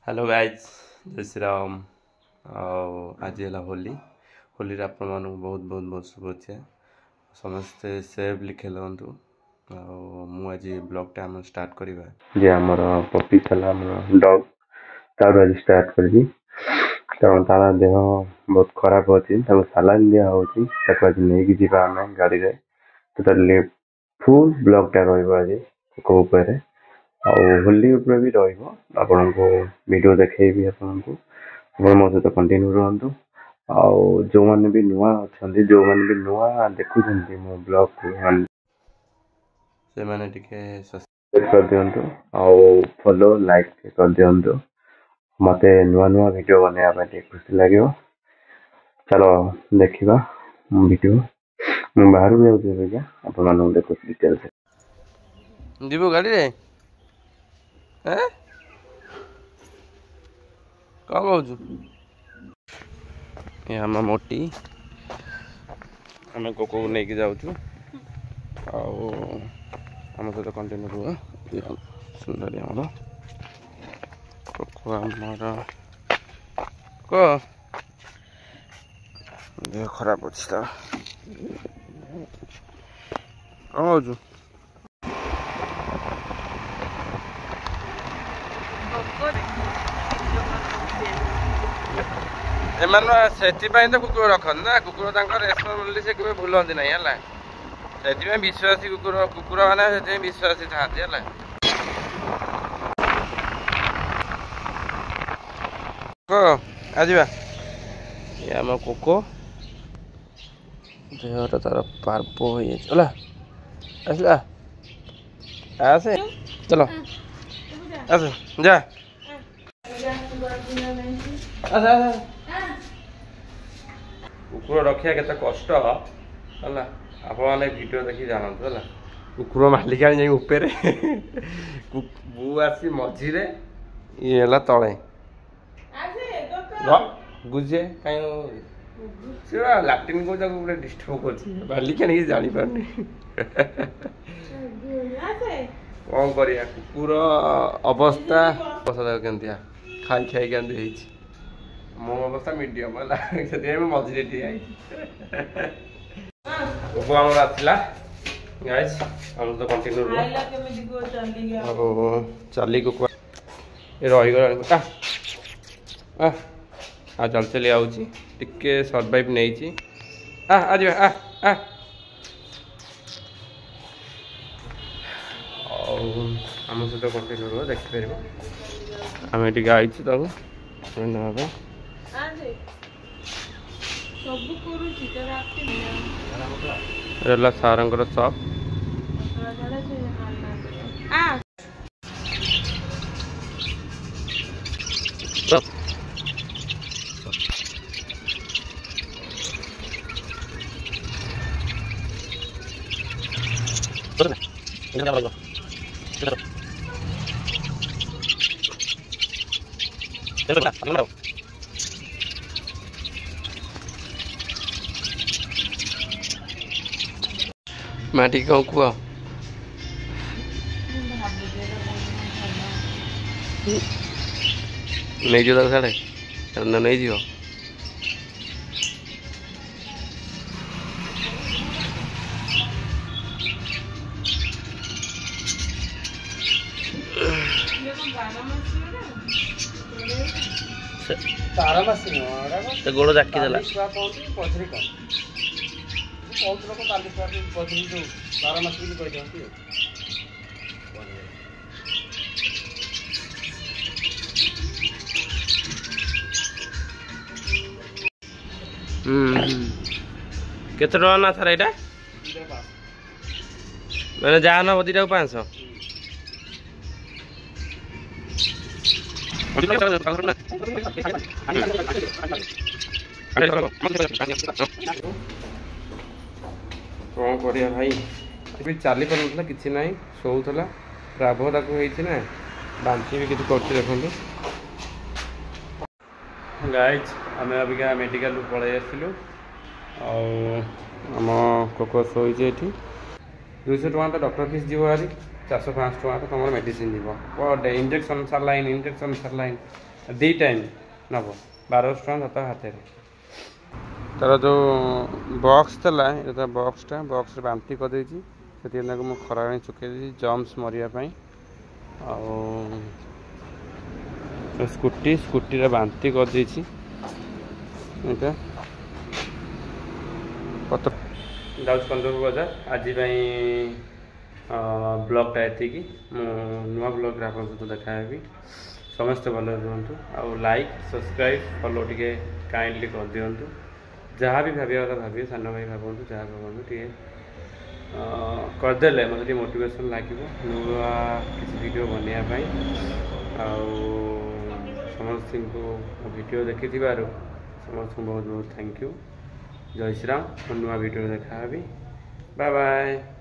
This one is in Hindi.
हेलो गाइज जय श्री राम। आज है होली होली आप बहुत बहुत बहुत शुभेच्छा समस्ते सेफली खेलतु। आज ब्लॉग आम स्टार्ट करवा जे आमर पपी था डग तार आज स्टार्ट कर कारण तार देह बहुत खराब अच्छी सालाइन दिया आज नहीं जावा आम गाड़ी में टोटाली फुल ब्लॉगटा रही आज होली भी रही को वीडियो देखी आपको मो सहित कंटिन्यू रुहतु जो मैंने भी नुआ अच्छा जो मैंने भी नुआ देखुं मो ब्लॉग को से मैंने सब्सक्राइब कर दिंतु फॉलो लाइक कर दिंतु मत नुआ नुआ वीडियो बनवाई खुशी लगे। चलो देखा वीडियो मुझे बाहर जाऊँगी आप देखो डिटेल्स जीव गाड़ी रे कौन कौचु ये आम मोटी आम कोको नहीं जाऊँ आम सहित कंटिन्यू रुह सुंदर आमर कोको आमर को देह खराब अच्छी तो कौन कौचु से तो कुकुर रखते ना कुकुर रेस्पन्सिबिलिटी से केवे भूलती ना से विश्वासी कुकुर कुकुर मैंने विश्वासी था आज आम कोको देहटा तार पार्प हो आसला आसे चलो आस जा कुकुर रखा के कष्ट है आप वीडियो देखी जानतु है कुकुर मालिका जाए उपरे बू आसी मझीरे ये तले गुजे कहीं लाट्रिन को डिस्टर्ब कर मालिका नहीं जानी पारनी कौन कर कुकुर अवस्था केमतिया खाई खाई के मो अवस्था मीडियम है मझे कोको आम आसला गाइस हम तो कंटिन्यू चली कोको रहीगला आ चल चली आउची टिके सर्वाइव नहीं आज आम सहित कंटिन्यू रुह देखिपर आम ये आई रहा सारंगर शॉप माटी कौन कुआ नहीं जो साढ़े नहीं जीव गोड़ जाकी देला बहुत लोग काली जो 12 मास भी कहते केते टका ना थारा एटा मैंने जा ना बदीटा 500 कौन कर भाई चली पार कि ना शोला राभ ताक ना बांती भी किसी कर देखो गाइज आम अबिका मेडिकल पलि आसलु आम कोको शोचे 200 टका तो डॉक्टर फीस जीव 400-500 टका तो तुम मेडिसिन जीव इंजेक्शन सालाइन दी टाइम नब 1200 टଙ୍କା सत हाथ तार जो बॉक्स था ये बॉक्सटा बॉक्स बांति करदे से मुझे खरा चुके जम्स मरियापी स्कूटी स्कूटी बांति करदे यहाँ पत्र जाऊँ कंदरपुर बजार आज ब्लॉगटा एतिकी नुआ ब्लॉग आप सहित देखा समस्ते भल रुहतु आउ लाइक सब्सक्राइब फॉलो टे काइंडली कर दिंतु जहाँ भी भाविया कथा भाविए सान भाई भावतु जहाँ भावतु टे करदे मतलब मोटिवेशन लगे नुआ किसी वीडियो बनवाई समस्त को वीडियो देखि समस्त बहुत बहुत थैंक यू जय श्री राम नुआ वीडियो देखा बाय बाय।